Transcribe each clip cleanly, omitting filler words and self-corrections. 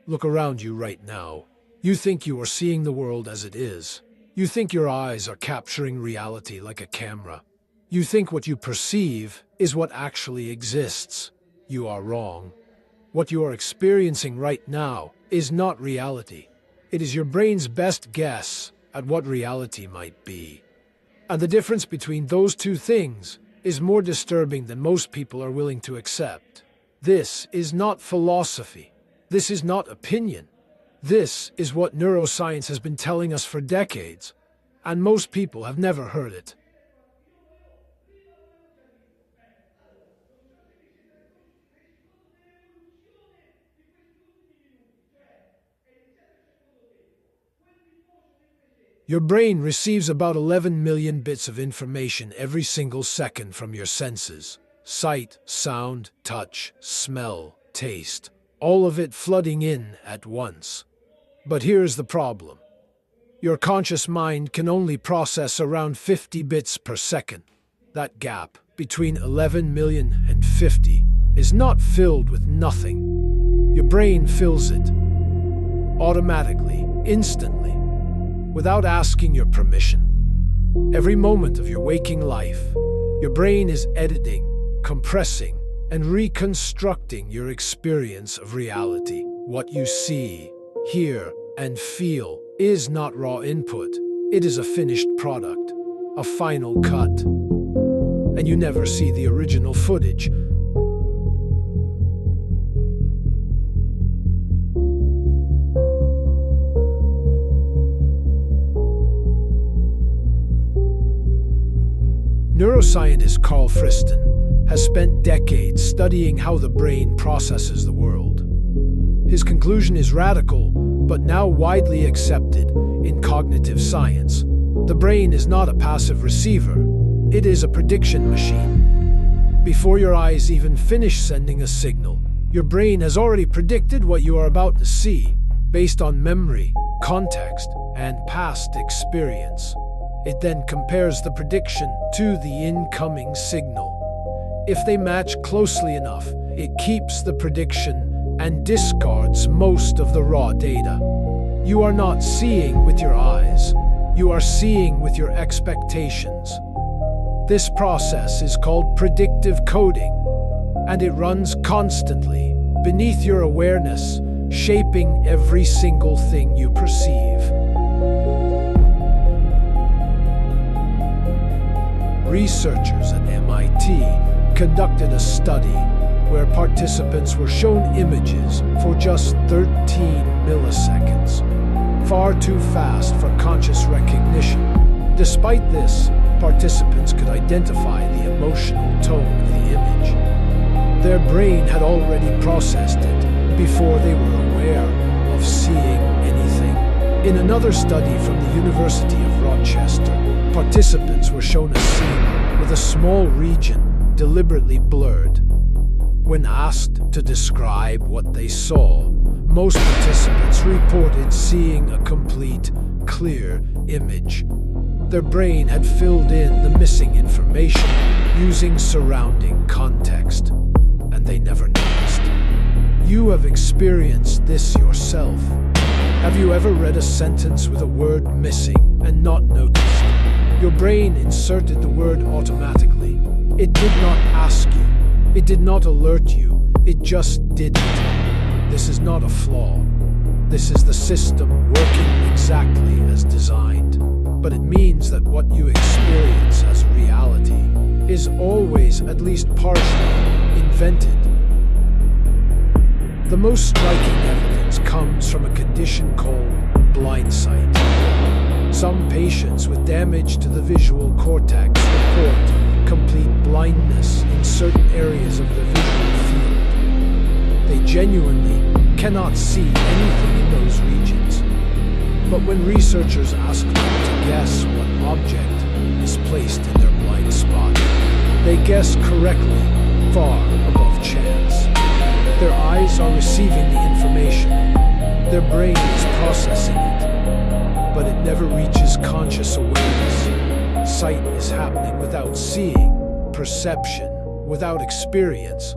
Look around you right now. You think you are seeing the world as it is. You think your eyes are capturing reality like a camera. You think what you perceive is what actually exists. You are wrong. What you are experiencing right now is not reality. It is your brain's best guess at what reality might be. And the difference between those two things is more disturbing than most people are willing to accept. This is not philosophy. This is not opinion. This is what neuroscience has been telling us for decades, and most people have never heard it. Your brain receives about 11 million bits of information every single second from your senses. Sight, sound, touch, smell, taste, all of it flooding in at once. But here's the problem. Your conscious mind can only process around 50 bits per second. That gap between 11 million and 50 is not filled with nothing. Your brain fills it automatically, instantly, without asking your permission. Every moment of your waking life, your brain is editing, compressing, and reconstructing your experience of reality. What you see, hear, and feel is not raw input. It is a finished product, a final cut. And you never see the original footage. Neuroscientist Carl Friston has spent decades studying how the brain processes the world. His conclusion is radical, but now widely accepted in cognitive science. The brain is not a passive receiver, it is a prediction machine. Before your eyes even finish sending a signal, your brain has already predicted what you are about to see, based on memory, context, and past experience. It then compares the prediction to the incoming signal. If they match closely enough, it keeps the prediction and discards most of the raw data. You are not seeing with your eyes, you are seeing with your expectations. This process is called predictive coding, and it runs constantly, beneath your awareness, shaping every single thing you perceive. Researchers at MIT conducted a study where participants were shown images for just 13 milliseconds, far too fast for conscious recognition. Despite this, participants could identify the emotional tone of the image. Their brain had already processed it before they were aware of seeing anything. In another study from the University of Rochester, participants were shown a scene with a small region deliberately blurred. When asked to describe what they saw, most participants reported seeing a complete, clear image. Their brain had filled in the missing information using surrounding context, and they never noticed. You have experienced this yourself. Have you ever read a sentence with a word missing and not noticed? Your brain inserted the word automatically. It did not ask you. It did not alert you. It just did it. This is not a flaw. This is the system working exactly as designed. But it means that what you experience as reality is always at least partially invented. The most striking evidence comes from a condition called blindsight. Some patients with damage to the visual cortex report complete blindness in certain areas of the visual field. They genuinely cannot see anything in those regions. But when researchers ask them to guess what object is placed in their blind spot, they guess correctly, far above chance. Their eyes are receiving the information. Their brain is processing it, but it never reaches conscious awareness. Sight is happening without seeing, perception without experience.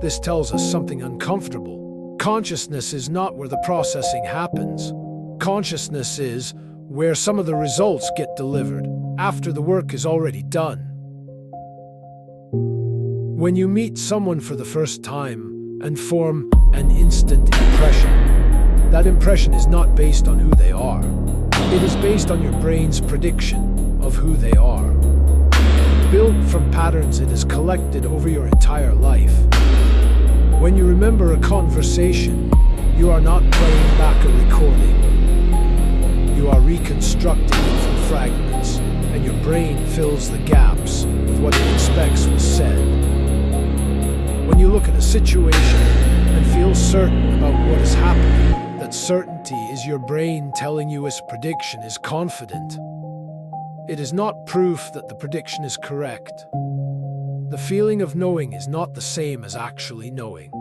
This tells us something uncomfortable. Consciousness is not where the processing happens. Consciousness is where some of the results get delivered after the work is already done. When you meet someone for the first time and form an instant impression, that impression is not based on who they are. It is based on your brain's prediction of who they are. Built from patterns it has collected over your entire life. When you remember a conversation, you are not playing back a recording. You are reconstructing it from fragments, and your brain fills the gaps with what it expects was said. When you look at a situation and feel certain about what is happening, that certainty is your brain telling you its prediction is confident. It is not proof that the prediction is correct. The feeling of knowing is not the same as actually knowing.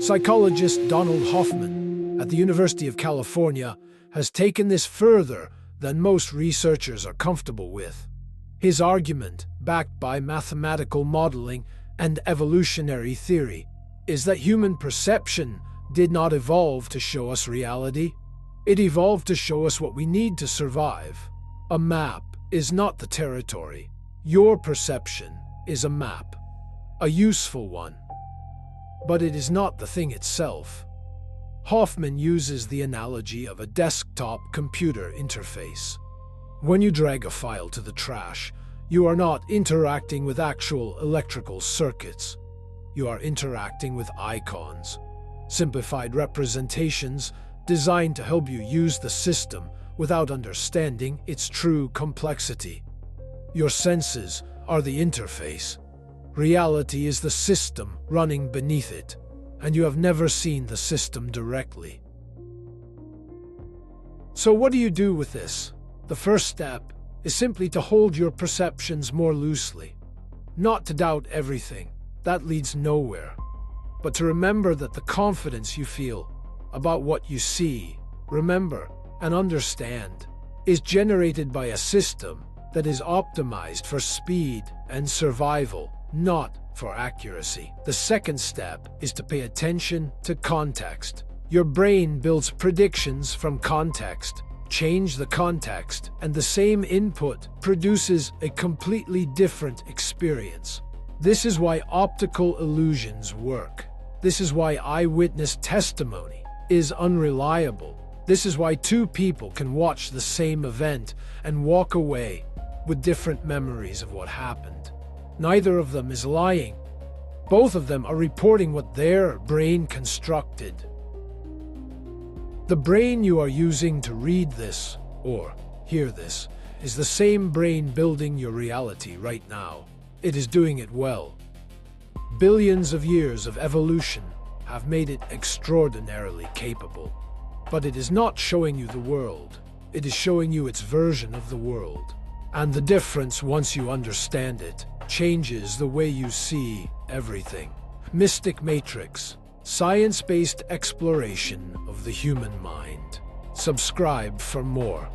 Psychologist Donald Hoffman at the University of California has taken this further than most researchers are comfortable with. His argument, backed by mathematical modeling and evolutionary theory, is that human perception did not evolve to show us reality. It evolved to show us what we need to survive. A map is not the territory. Your perception is a map, a useful one. But it is not the thing itself. Hoffman uses the analogy of a desktop computer interface. When you drag a file to the trash, you are not interacting with actual electrical circuits. You are interacting with icons, simplified representations designed to help you use the system without understanding its true complexity. Your senses are the interface. Reality is the system running beneath it, and you have never seen the system directly. So what do you do with this? The first step is simply to hold your perceptions more loosely. Not to doubt everything, that leads nowhere, but to remember that the confidence you feel about what you see, remember, and understand is generated by a system that is optimized for speed and survival, not for accuracy. The second step is to pay attention to context. Your brain builds predictions from context. Change the context, and the same input produces a completely different experience. This is why optical illusions work. This is why eyewitness testimony is unreliable. This is why two people can watch the same event and walk away with different memories of what happened. Neither of them is lying. Both of them are reporting what their brain constructed. The brain you are using to read this or hear this is the same brain building your reality right now. It is doing it well. Billions of years of evolution have made it extraordinarily capable. But it is not showing you the world. It is showing you its version of the world. And the difference, once you understand it, changes the way you see everything. Mystic Matrix, science-based exploration of the human mind. Subscribe for more.